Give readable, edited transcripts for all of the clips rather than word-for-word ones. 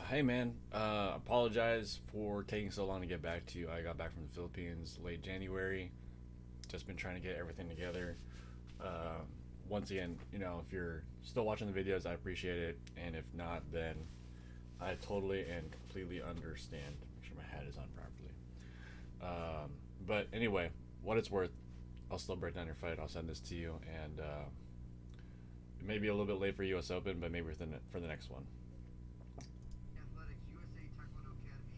Hey man, apologize for taking so long to get back to you. I got back from the Philippines late January. Just been trying to get everything together. Uh, Once again, if you're still watching the videos, I appreciate it, and if not, then I totally and completely understand. Make sure my hat is on properly. But anyway, what it's worth, I'll still break down your fight. I'll send this to you, and it may be a little bit late for U.S. Open, but maybe for the next one. Athletics USA Taekwondo Academy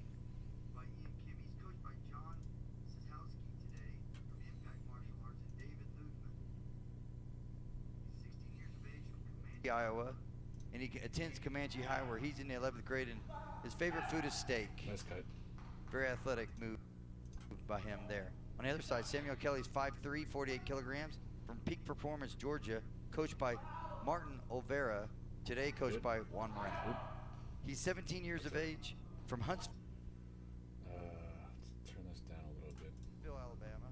by Ian Kim. He's coached by John Sisowski today from Impact Martial Arts and David Ludman. He's 16 years of age from Comanche, Iowa, and he attends Comanche High where he's in the 11th grade, and his favorite food is steak. Nice cut. Very athletic move by him there. On the other side, Samuel Kelly's 5'3", 48 kilograms from Peak Performance, Georgia, coached by Martin Olvera, today coached by Juan Moreno. He's 17 years of age from Huntsville, Let's turn this down a little bit. Alabama,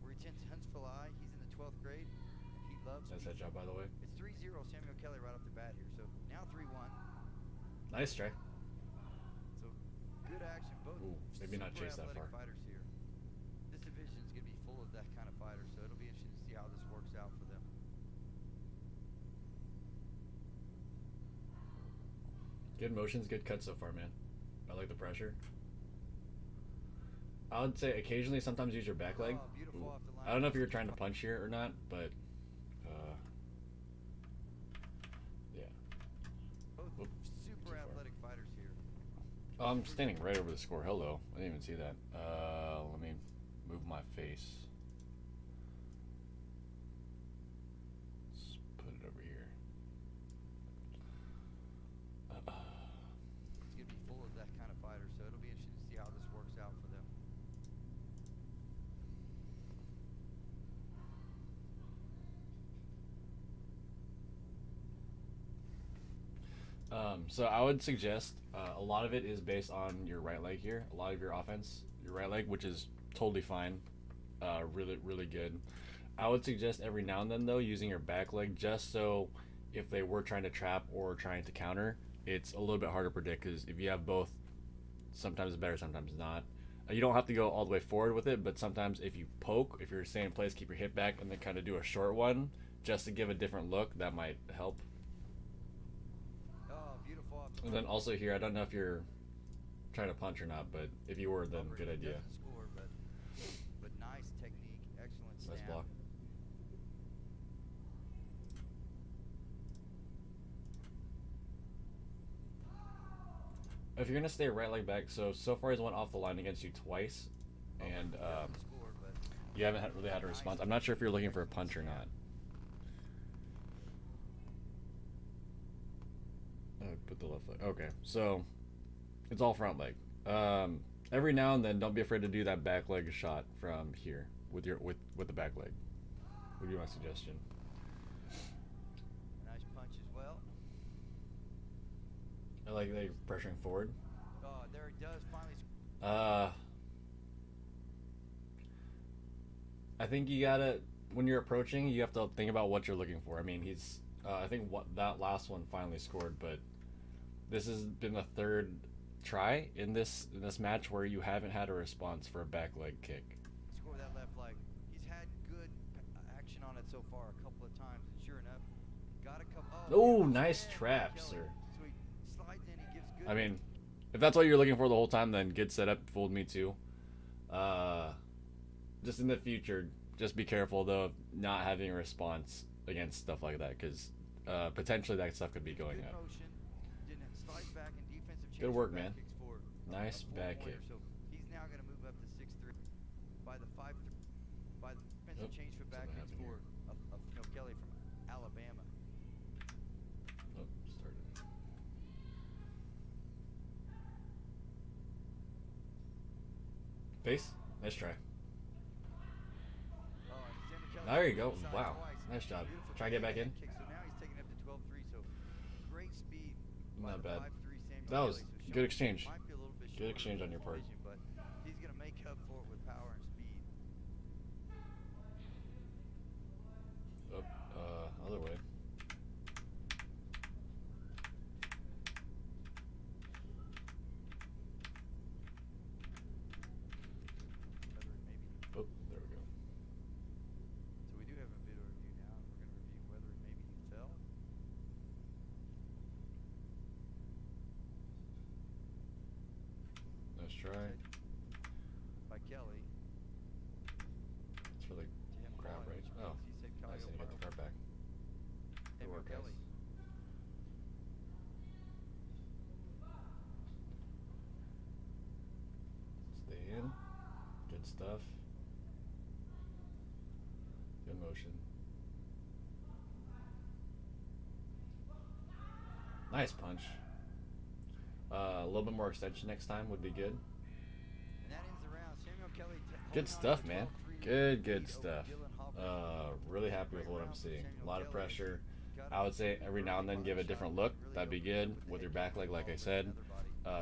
where he attends Huntsville I. He's in the 12th grade, and he loves Nice pizza. headshot, by the way. It's 3-0 Samuel Kelly right off the bat here. So now 3-1. Nice try. So good action. Both Ooh, maybe not super chase that athletic far. fighters here. This division is going to be full of that kind of fighter, so it'll be interesting to see how this works out for them. Good motions, good cuts so far, man. I like the pressure. I would say occasionally, sometimes use your back leg. Oh, beautiful Ooh. off the line. I don't know if you're trying to punch here or not, but yeah. Both Whoop, too super far. athletic fighters here. Oh, I'm standing right over the score. Hello. I didn't even see that. Let me move my face. Let's put it over here. It's going to be full of that kind of fighter, so it'll be interesting to see how this works out for them. So I would suggest a lot of it is based on your right leg here. A lot of your offense, your right leg, which is totally fine. Really, really good. I would suggest every now and then, though, using your back leg just so if they were trying to trap or trying to counter, it's a little bit harder to predict because if you have both, sometimes it's better, sometimes not. You don't have to go all the way forward with it, but sometimes if you poke, if you're staying in place, keep your hip back, and then kind of do a short one just to give a different look, that might help. Oh, beautiful off the And line. then also here, I don't know if you're trying to punch or not, but if you were, then good He idea. doesn't score, but nice technique, excellent Nice snap. block. If you're gonna stay right leg back, so far he's went off the line against you twice, and He doesn't score, but you haven't really had a response. I'm not sure if you're looking for a punch or not. Put the left leg. Okay, so it's all front leg. Every now and then, don't be afraid to do that back leg shot from here with with the back leg. Would be my suggestion. nice punch as well. I like that you're pressuring forward. Oh, there he does finally. I think you gotta, when you're approaching, you have to think about what you're looking for. I mean, he's, I think what that last one finally scored, but this has been the third try in this match where you haven't had a response for a back leg kick. Score that left leg. He's had good action on it so far a couple of times, and sure enough, got a couple. Oh, beautiful nice stand by trap, Kelly. sir. So he slides in, he gives good. I mean, if that's what you're looking for the whole time, then good setup, fooled me too. Just in the future, just be careful though of not having a response against stuff like that, because potentially that stuff could be going good up. motion. Didn't slides back and defensive change Good for work, back man. kicks for Nice a back warrior. kick. So he's now going to move up to 6'3" by the 5'3" by the defensive Oop, change for back something kicks happened for here. Kelly from Alabama. Oh, started. Face. Nice try. Oh, and Samuel Kelly There you go. inside Wow. twice. Nice job. Beautiful Try to get back in. kick. So now he's taking up to 12'3". So great speed. By Not the bad. 5'3" Samuel That was Kelly. So good showing exchange. might be a little bit Good shorter exchange in on your part. division, but he's going to make up for it with power and speed. Up, other way. stuff. Good motion. Nice punch. A little bit more extension next time would be good. And that ends the round. Samuel Kelly Good holding on stuff, to man. 12-3 Good lead over stuff. Dylan Hopper. Really happy with what I'm seeing. A lot of pressure. I would say every now and then give a different look. That'd be good. With your back leg, like I said.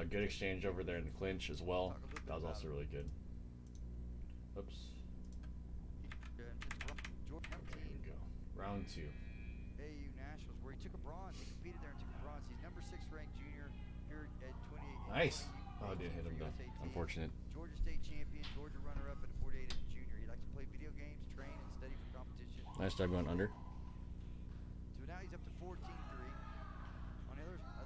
Good exchange over there in the clinch as well. That was also really good. Oops. Okay, here we go. Round 2. AU Nationals, where he took a bronze. He competed there and took a bronze. He's number 6 ranked junior here at 28. Nice. Oh, I didn't hit him though. Unfortunate. Georgia State champion, Georgia runner-up at 48 as a junior. He likes to play video games, train, and study for competition. Nice job going under. So now he's up to 14-3. On the other side,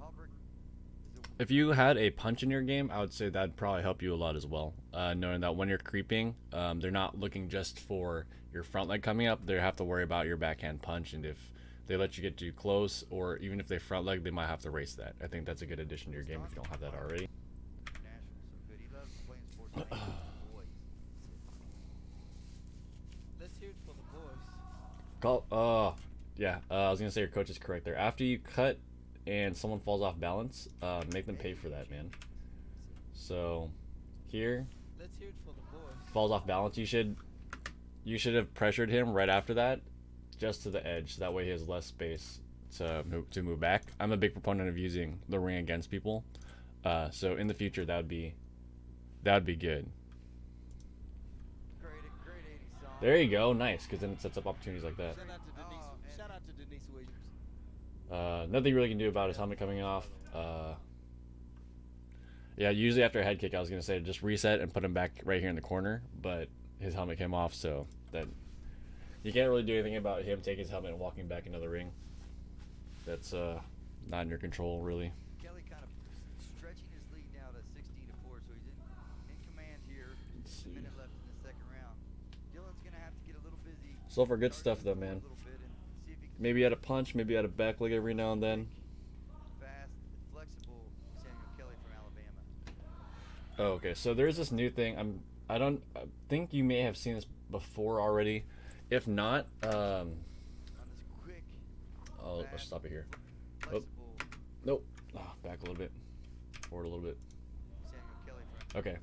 Halbert is a If you had a punch in your game, I would say that'd probably help you a lot as well. Knowing that when you're creeping, they're not looking just for your front leg coming up. They have to worry about your backhand punch, and if they let you get too close, or even if they front leg, they might have to race that. I think that's a good addition to your game if you don't have that already. national, so good. He loves playing sports. Like boys. Let's hear it for the boys. Yeah. I was gonna say your coach is correct there. After you cut and someone falls off balance, make them pay for that, man. So here, Let's hear it for the boys. falls off balance. You should have pressured him right after that, just to the edge. So that way he has less space to move back. I'm a big proponent of using the ring against people. So in the future, that would be good. Great 80s song. There you go, nice, because then it sets up opportunities like that. Shout out to Denise Williams. Nothing really can do about his helmet coming off. Yeah, usually after a head kick, I was gonna say just reset and put him back right here in the corner, but his helmet came off, so that you can't really do anything about him taking his helmet and walking back into the ring. That's not in your control, really. Kelly kind of stretching his lead now to 16-4, so he's in command here. Let's A see. minute left in the second round. Dylan's gonna have to get a little busy. So far, good Start stuff though, to man. a little bit and see if he can Maybe at a punch, maybe at a back leg every now and then. fast, flexible Samuel Kelly from Alabama. Oh, okay. So there's this new thing. I think you may have seen this before already. If not, On this quick, I'll stop it here. flexible Nope. Back a little bit. Forward a little bit. Samuel Kelly from Okay.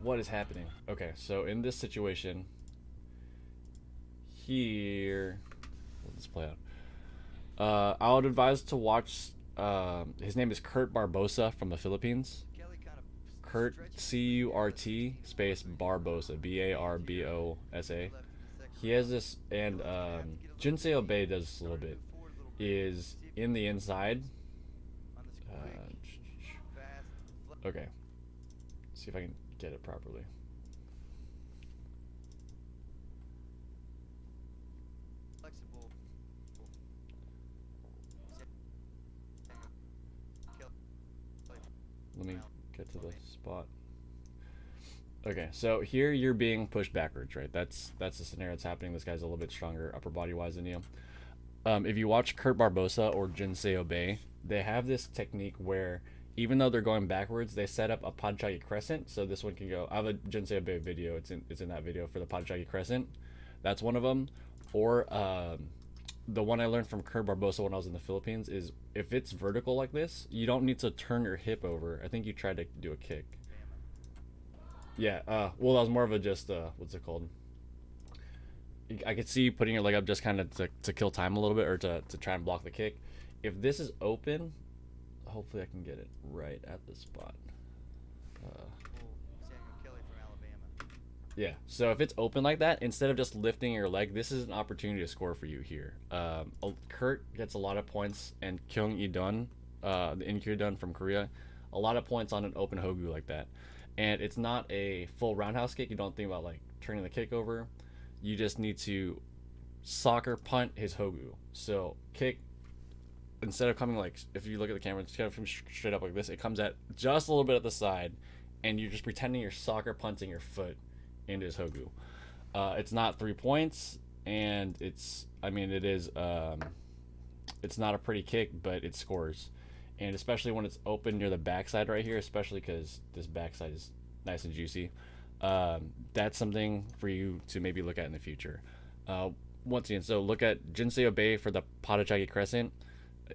What is happening? Okay, so in this situation here, let this play out. I would advise to watch. His name is Kurt Barbosa from the Philippines. Kelly kind of Kurt, stretching C-U-R-T space Barbosa, B-A-R-B-O-S-A. left in the second He has this, and Jinsei Obey does this a little bit. forward a little bit. Is in the inside. On this quick, fast, Okay. See if I can get it properly. flexible. Let me get to the spot. Okay, so here you're being pushed backwards, right? That's the scenario that's happening. This guy's a little bit stronger upper body wise than you. If you watch Kurt Barbosa or Jinsei Obey, they have this technique where even though they're going backwards, they set up a Padchagi crescent. So this one can go. I have a Jinsei Obey video. It's in that video for the Padchagi crescent. That's one of them. Or the one I learned from Kurt Barbosa when I was in the Philippines is if it's vertical like this, you don't need to turn your hip over. I think you tried to do a kick. Yeah. Well, that was more of a just what's it called? I could see you putting your leg up just kind of to kill time a little bit, or to try and block the kick. If this is open, hopefully I can get it right at the spot. Samuel Kelly from Alabama. Yeah, so if it's open like that, instead of just lifting your leg, this is an opportunity to score for you here. Kurt gets a lot of points, and Kyung Idun, the In-Kyu Dun from Korea, a lot of points on an open Hogu like that. And it's not a full roundhouse kick. You don't think about like turning the kick over. You just need to soccer punt his Hogu. So kick, instead of coming like, if you look at the camera, it's kind of from straight up like this, it comes at just a little bit at the side, and you're just pretending you're soccer punting your foot into his Hogu. It's not 3 points, and it is, it's not a pretty kick, but it scores. And especially when it's open near the backside right here, especially because this backside is nice and juicy. That's something for you to maybe look at in the future. Once again, so look at Jinsei Obey for the Patachagi Crescent.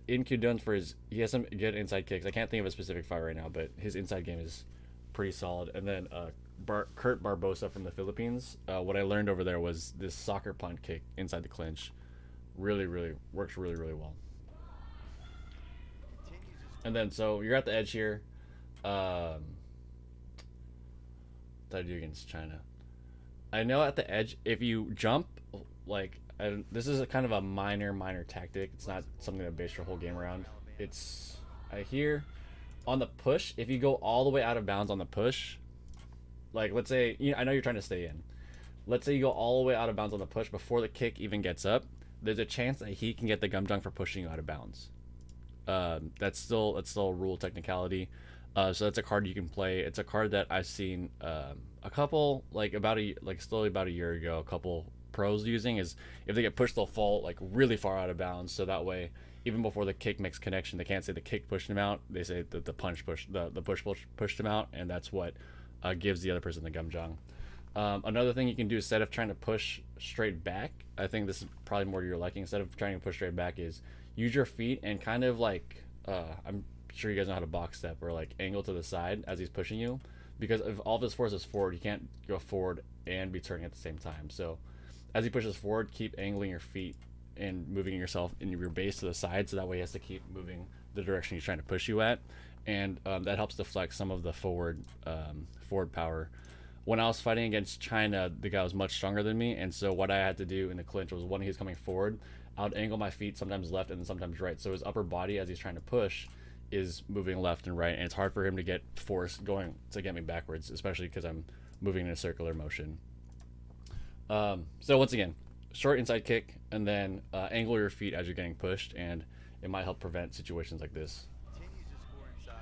In Kyudon for he has some good inside kicks. I can't think of a specific fight right now, but his inside game is pretty solid. And then Kurt Barbosa from the Philippines. What I learned over there was this soccer punt kick inside the clinch. Really, really works really, really well. And then so you're at the edge here. What did I do against China? I know at the edge, if you jump, like, this is a kind of a minor tactic. It's not something that base your whole game around. It's, I hear, on the push, if you go all the way out of bounds on the push, like, let's say, I know you're trying to stay in. Let's say you go all the way out of bounds on the push before the kick even gets up. There's a chance that he can get the gum jump for pushing you out of bounds. That's still a rule technicality. So that's a card you can play. It's a card that I've seen a couple, still about a year ago, a couple pros using. Is if they get pushed, they'll fall like really far out of bounds. So that way, even before the kick makes connection, they can't say the kick pushed them out. They say that the push pushed them out, and that's what gives the other person the gumjang. Another thing you can do instead of trying to push straight back, I think this is probably more to your liking. Instead of trying to push straight back, is use your feet and kind of like I'm sure you guys know how to box step or like angle to the side as he's pushing you, because if all of his force is forward, you can't go forward and be turning at the same time. So as he pushes forward, keep angling your feet and moving yourself in your base to the side, so that way he has to keep moving the direction he's trying to push you at, and that helps deflect some of the forward power. When I was fighting against China, the guy was much stronger than me, and so what I had to do in the clinch was when he was coming forward, I would angle my feet sometimes left and then sometimes right, so his upper body as he's trying to push is moving left and right, and it's hard for him to get force going to get me backwards, especially because I'm moving in a circular motion. So once again, short inside kick, and then angle your feet as you're getting pushed, and it might help prevent situations like this. Continues to score inside.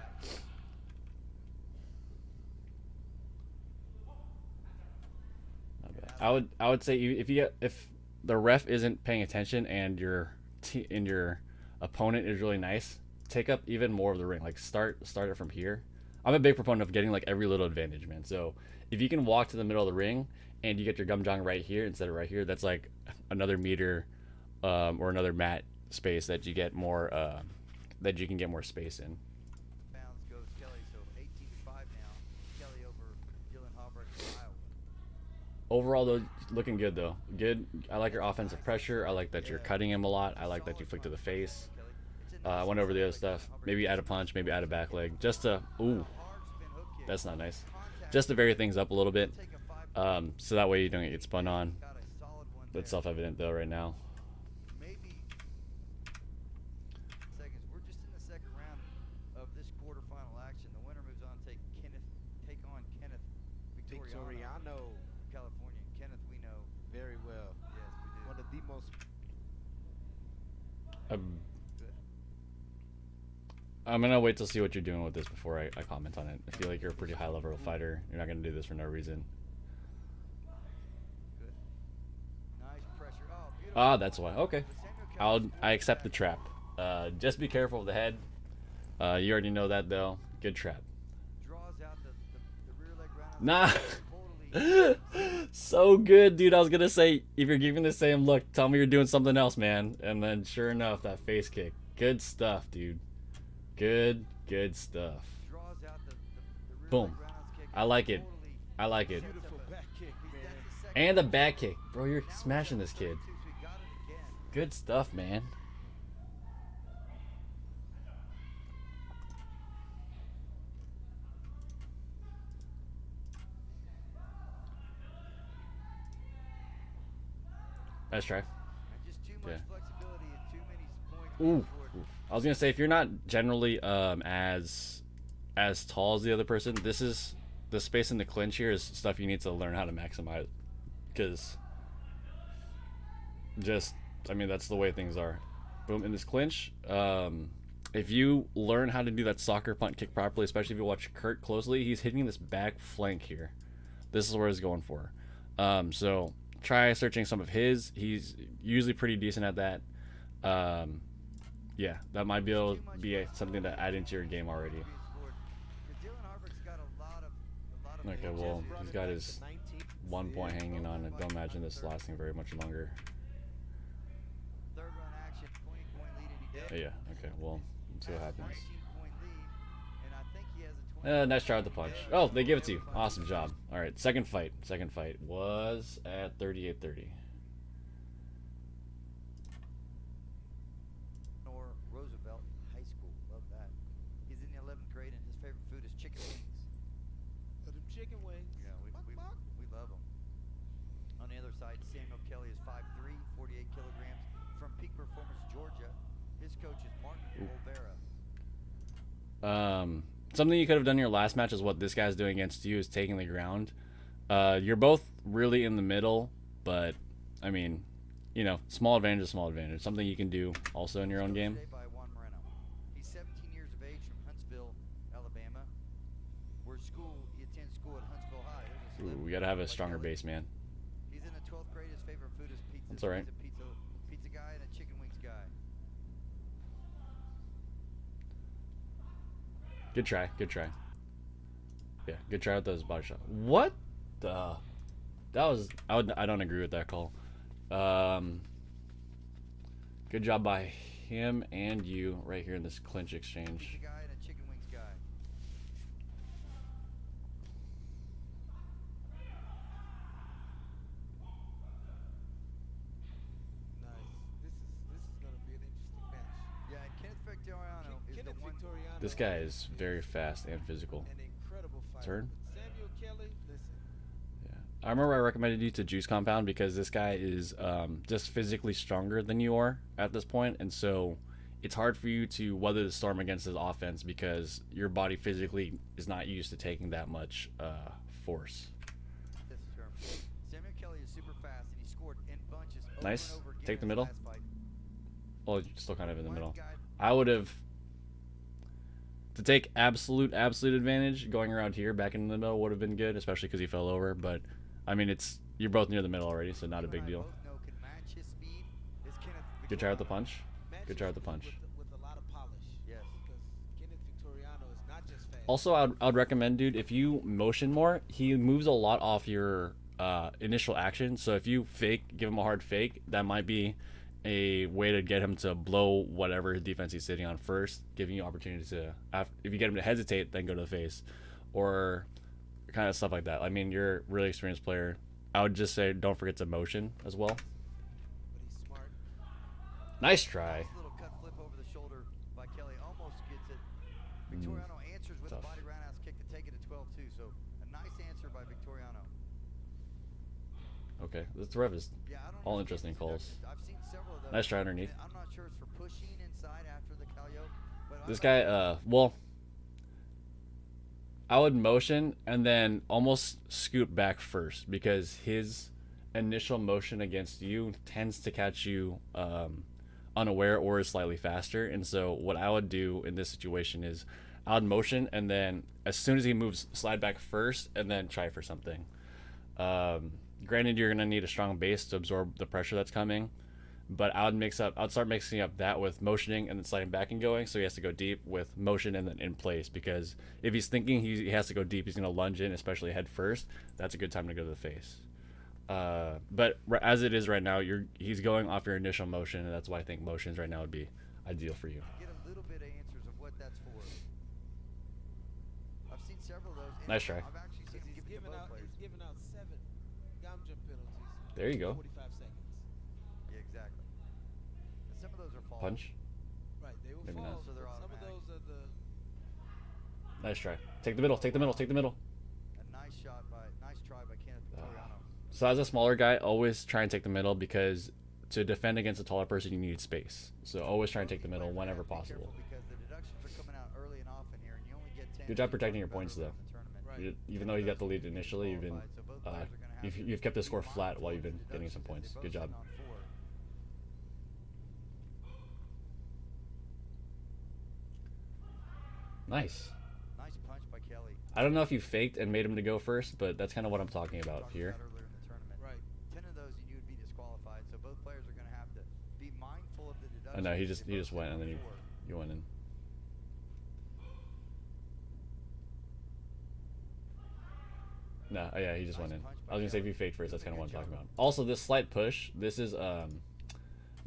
Not bad. I would say if the ref isn't paying attention and your opponent is really nice, take up even more of the ring. Like start it from here. I'm a big proponent of getting like every little advantage, man. So if you can walk to the middle of the ring and you get your gumjang right here instead of right here, that's like another meter or another mat space that you get more that you can get more space in. Bounds goes Kelly, so 18-5 now. Kelly over Dylan Hobart from Iowa. Overall, though, looking good though. Good. I like your offensive pressure. I like that you're cutting him a lot. I like that you flick to the face. I went over the other stuff. Maybe add a punch. Maybe add a back leg. Just to that's not nice. Just to vary things up a little bit. So that way you don't get spun on. That's self-evident though right now. Maybe seconds. We're just in the second round of this quarterfinal action. The winner moves on. Take on Kenneth Victoriano, California. Kenneth, we know very well. Yes, we do. One of the most. I'm gonna wait to see what you're doing with this before I comment on it. I feel like you're a pretty high level fighter. You're not gonna do this for no reason. Good. Nice pressure. Oh, beautiful. Ah, that's why. Okay. I accept the trap. Just be careful of the head. You already know that though. Good trap. Draws out the rear leg round. Nah. So good, dude. I was gonna say, if you're giving the same look, tell me you're doing something else, man. And then sure enough, that face kick. Good stuff, dude. Good stuff. Draws out the rear Boom. leg rounds kick. I like it. I like it. Beautiful back kick, man. And the back kick. Bro, you're smashing this kid. So we got it again. Good stuff, man. Nice try. And just too much Yeah. flexibility and too many points. Ooh. moving forward. I was gonna say, if you're not generally as tall as the other person, this is the space in the clinch here is stuff you need to learn how to maximize, because that's the way things are. Boom, in this clinch, if you learn how to do that soccer punt kick properly, especially if you watch Kurt closely, he's hitting this back flank here. This is what he's going for. So try searching some of his. He's usually pretty decent at that. Yeah, that might be able to be something to add into your game already. Dylan Harvard's got a lot of Okay, well, he's got his 1 point hanging on. I don't imagine this lasting very much longer. Third run action, 20-point lead, and he does. Yeah, okay, well, let's see what happens. 19-point lead, and I think he has a 20. Nice try with the punch. Oh, they give it to you. Awesome job. All right, second fight. Second fight was at 38-30. Or Roosevelt High School. Love that. He's in the 11th grade, and his favorite food is chicken wings. Them chicken wings. Yeah, we love them. On the other side, Samuel Kelly is 5'3", 48 kilograms, from Peak Performance, Georgia. His coach is Martin Olvera. Something you could have done in your last match is what this guy's doing against you is taking the ground. You're both really in the middle, but I mean, you know, small advantage is small advantage. Something you can do also in your own game. By Juan Moreno. He's 17 years of age from Huntsville, Alabama. He attends school at Huntsville High. Ooh, we gotta have a stronger base, man. He's in the 12th grade. His favorite food is pizza. That's all right. He's a pizza guy and a chicken wings guy. Good try. Good try. Yeah, good try with those body shot. What the? That was. I don't agree with that call. Good job by him and you right here in this clinch exchange. Pizza guy and a chicken wings guy. Nice. This is gonna be an interesting match. Yeah, and Kenneth Victoriano is Kenneth the one. Victoriano. This guy is very fast and physical. An incredible fighter. Turn. But Samuel Kelly, listen. I remember I recommended you to Juice Compound because this guy is just physically stronger than you are at this point, and so it's hard for you to weather the storm against his offense because your body physically is not used to taking that much force. This term. Samuel Kelly is super fast, and he scored in bunches. Over Nice. and over again Take the in his middle. last fight. Well, you're still kind of in the One middle. guy- I would have to take absolute advantage going around here back in the middle would have been good, especially because he fell over. But I mean, you're both near the middle already, so not a you big and I deal. both know can match his speed is Kenneth Good try with the Victoriano. punch. Matches Good try with the speed punch. With a lot of polish. Yes. Because Kenneth Victoriano is not just fast. Also, I'd recommend, dude, if you motion more, he moves a lot off your initial action. So if you give him a hard fake, that might be a way to get him to blow whatever defense he's sitting on first, giving you opportunity to, if you get him to hesitate, then go to the face, or kind of stuff like that. I mean, you're a really experienced player. I would just say don't forget to motion as well. But he's smart. Nice try. Nice little cut flip over the shoulder by Kelly. Almost gets it. Victoriano answers with Tough. a body roundhouse kick to take it to 12-2. So a nice answer by Victoriano. Okay, this ref is Yeah, I don't all understand interesting these calls. deductions. I've seen several of those. Nice try underneath. And I'm not sure it's for pushing inside after the Calio. But This I like guy, well, I would motion and then almost scoot back first because his initial motion against you tends to catch you unaware or is slightly faster. And so what I would do in this situation is I would motion and then as soon as he moves, slide back first and then try for something. Granted, you're going to need a strong base to absorb the pressure that's coming. But I'd start mixing up that with motioning and then sliding back and going. So he has to go deep with motion and then in place. Because if he's thinking he has to go deep, he's going to lunge in, especially head first. That's a good time to go to the face. But as it is right now, he's going off your initial motion, and that's why I think motions right now would be ideal for you. get a little bit of answers of what that's for. I've seen several of those. and Nice try. I've actually seen him He's give it to both players. giving out 7 gum jump penalties. There you go. 45 seconds. Yeah, exactly. And some of those are falls. Punch. Right, they will Maybe fall. not. So they're Some of automatic. those are the. Nice try. Take the middle. Take the middle. Take the middle. A nice try by Kenneth Victoriano. So as a smaller guy, always try and take the middle because to defend against a taller person, you need space. So always try and take the middle Players whenever have to be possible. careful because the deductions are coming out early and often here, and you only get 10. Good job to protecting your 20 points, better though. in the tournament. Right. Even though you got the lead initially, you've been So both players are gonna have you've to kept the be score flat while mindful you've of been the getting some deductions points. as Good they both job. sit on 4. Nice. Nice punch by Kelly. I don't know if you faked and made him to go first, but that's kind of what I'm talking about Talked here. about earlier in the tournament. Right. 10 of those and you would be disqualified. So both players are going to have to be mindful of the deductions. I know he as just they both went sit and then on you 4. went in. No, oh yeah, he just went in. Punch I was by gonna say if Kelly. you fake first, that's kind of what I'm Good talking job. about. Also, this slight push, this is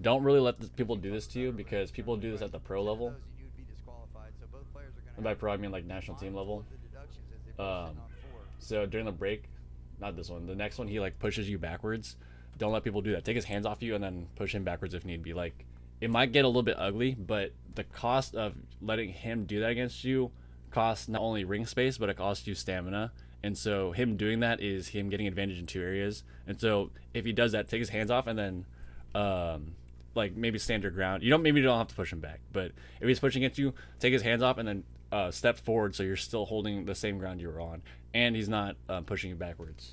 don't really let people do this to you, because people do this at the pro level. Those and you would be disqualified. So both players are gonna And by have pro, I mean like national team mindful level. of the deductions as they both sit on 4. So during the break, not this one, the next one, he like pushes you backwards. Don't let people do that. Take his hands off you and then push him backwards if need be. Like, it might get a little bit ugly, but the cost of letting him do that against you costs not only ring space, but it costs you stamina. And so him doing that is him getting advantage in 2 areas. And so if he does that, take his hands off and then like maybe stand your ground. Maybe you don't have to push him back, but if he's pushing at you, take his hands off and then step forward so you're still holding the same ground you were on, and he's not pushing you backwards.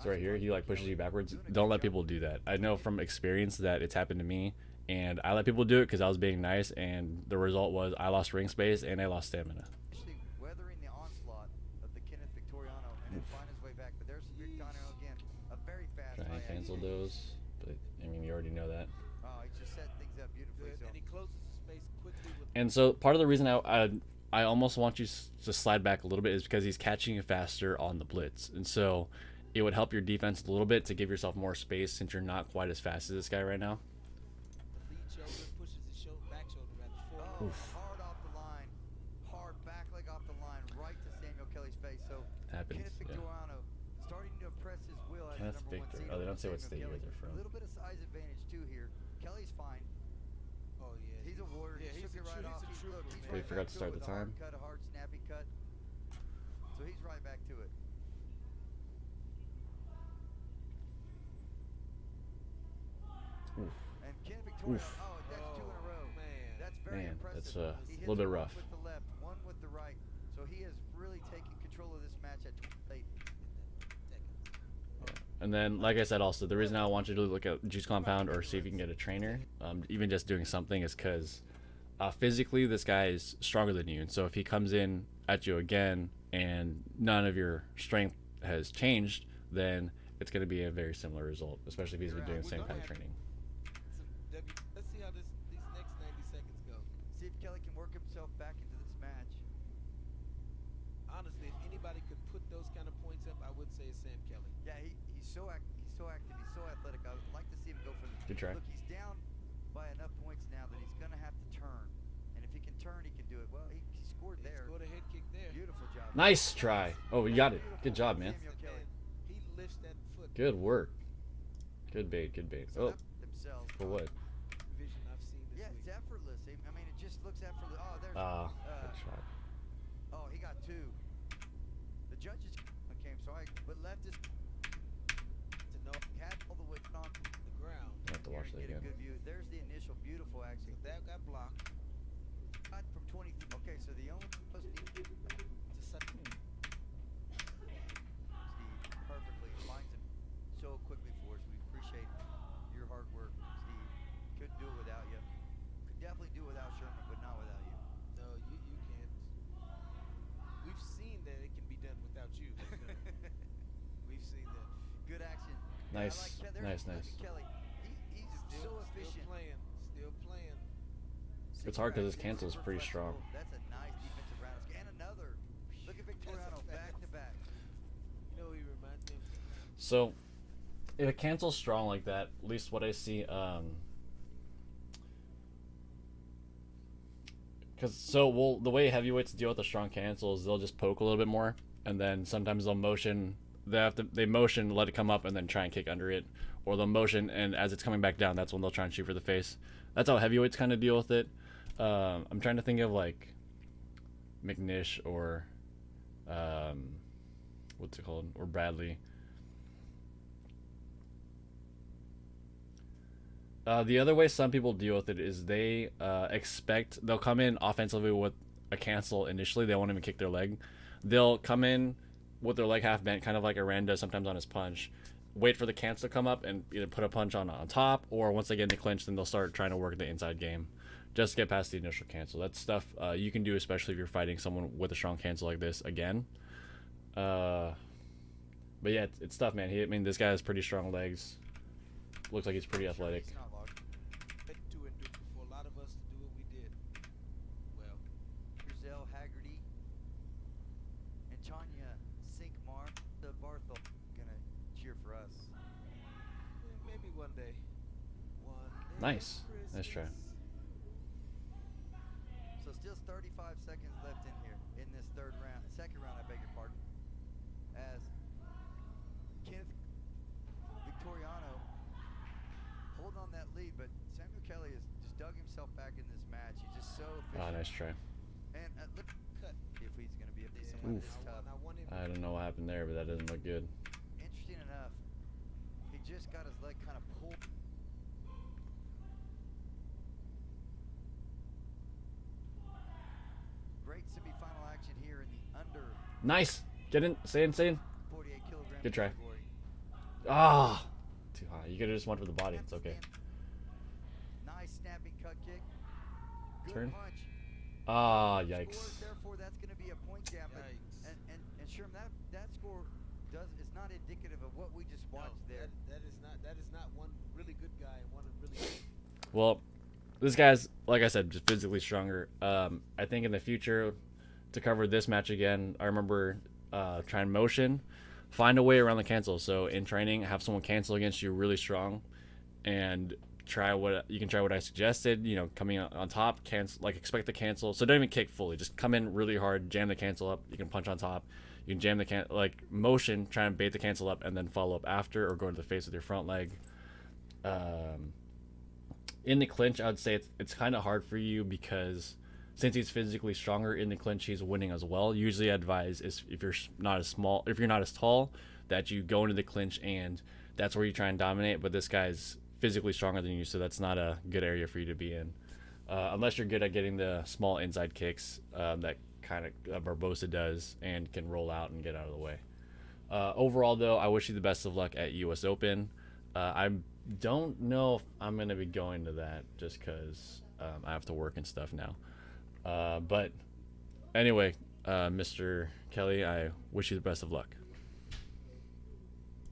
So right here, he like pushes you backwards. Don't let people do that. I know from experience that it's happened to me, and I let people do it because I was being nice, and the result was I lost ring space and I lost stamina. Actually weathering the onslaught of the Kenneth Victoriano and then find his way back. But there's Victoriano again, a very fast. Trying to cancel those, but I mean you already know that. Oh, he just set things up beautifully. Good. So And he closes the space quickly with And so part of the reason I almost want you to slide back a little bit is because he's catching you faster on the blitz, and so it would help your defense a little bit to give yourself more space since you're not quite as fast as this guy right now. the lead shoulder, pushes his back shoulder rather forward. hard off the line, hard back leg off the line, right to Samuel Kelly's face. So Happens, Kenneth yeah. Victoriano starting to impress his will as Kenneth the number 1 Victor. seed. Oh, they don't over say what Samuel state you guys Kelly. are from. A little bit of size advantage too here. Kelly's fine. Oh yeah. He's a warrior. Yeah, he he's shook a it right true- off. he's a trooper, He's man. We forgot to start the with a hard time. cut, a hard snappy cut. So he's right back to it. Oof. And Kenneth Victoriano, Oof. oh, that's 2 in a row. Man. That's very Man, impressive. that's, He a hits little bit one rough. with the left, one with the right. So he has really taken control of this match at 28. And then, like I said, also the reason I want you to look at Juice Compound or see if you can get a trainer, even just doing something, is because physically this guy is stronger than you. And so if he comes in at you again and none of your strength has changed, then it's going to be a very similar result, especially if he's been doing the same kind of training. Let's see how these next 90 seconds go. See if Kelly can work himself back into this match. Honestly, if anybody could put those kind of points up, I would say it's Sam Kelly. Yeah, he's so active, he's so athletic. I would like to see him go for the. Good try. Look, he's down by enough points now that he's gonna have to turn, and if he can turn, he can do it. Well, he scored He there. scored a head kick there. Beautiful job. Nice try. Oh, you got it. Good job, man. Samuel Kelly. He lifts that foot. Good work. Good bait. Good bait. Oh, Themselves. for what? Vision I've seen this Yeah, week. it's effortless. I mean, it just looks effortless. Oh, there's. Good shot. Oh, he got 2. The judges came, so but left is To know had all the way on the ground. I have to here watch to that get a again. good view. There's the initial beautiful action. So that got blocked. Shot from 20. Okay, so the only Steve To set, perfectly finds him so quickly for us. We appreciate your hard work, Steve. Couldn't do it without you. Could definitely do it without Sherman, but not without you. no, you can't. We've seen that it can be done without you. We've seen that. Good action. Nice. There's Nice, nice. Kelly. He's so efficient. Still playing. Still playing. It's hard because his cancel is pretty strong. That's a nice defensive round. And another. Look at Victoriano back to back. You know who he reminds me of? So, if it cancels strong like that, at least what I see, the way heavyweights deal with the strong cancels, they'll just poke a little bit more, and then sometimes they'll motion. They motion, let it come up, and then try and kick under it, or they'll motion, and as it's coming back down, that's when they'll try and shoot for the face. That's how heavyweights kind of deal with it. I'm trying to think of like McNish or what's it called, or Bradley. The other way some people deal with it is they'll come in offensively with a cancel initially. They won't even kick their leg. They'll come in with their leg half bent, kind of like Iran does sometimes on his punch. Wait for the cancel to come up and either put a punch on top, or once they get in the clinch, then they'll start trying to work the inside game just to get past the initial cancel. That's stuff you can do, especially if you're fighting someone with a strong cancel like this again. But yeah, it's tough, man. This guy has pretty strong legs. Looks like he's pretty athletic. It's not locked. To and do for a lot of us to do what we did. Well, Griselle, Haggerty, Nice. Nice try. So still 35 seconds left in here in this second round, I beg your pardon. As Kenneth Victoriano holding on that lead, but Samuel Kelly has just dug himself back in this match. He's just so efficient. Oh, nice try. And look, if he's going to be able to someone Oof. this tough. I don't know what happened there, but that doesn't look good. Interesting enough, he just got his leg kind of pulled. Great semifinal action here in the under Nice. Get in. Stay in. 48 kilogram Good try. category. Ah. Too high. You could have just went for the body. It's okay. Nice snapping cut kick. Good Turn. punch. Ah, Scores, yikes. therefore, that's going to be a point gap. Yikes. And Sherm, that score is not indicative of what we just watched there. That is not one really good guy and one really good. Well, this guy's, like I said, just physically stronger. I think in the future, to cover this match again, I remember trying motion, find a way around the cancel. So in training, have someone cancel against you really strong, and try what I suggested. You know, coming on top, cancel, like expect the cancel. So don't even kick fully. Just come in really hard, jam the cancel up. You can punch on top. You can jam the motion, try and bait the cancel up, and then follow up after, or go to the face with your front leg. In the clinch, I would say it's kind of hard for you because since he's physically stronger in the clinch, he's winning as well. Usually, I advise is if you're not as tall, that you go into the clinch and that's where you try and dominate. But this guy's physically stronger than you, so that's not a good area for you to be in, unless you're good at getting the small inside kicks that kind of Barbosa does and can roll out and get out of the way. Overall, though, I wish you the best of luck at U.S. Open. I don't know if I'm going to be going to that just because I have to work and stuff now. But anyway, Mr. Kelly, I wish you the best of luck.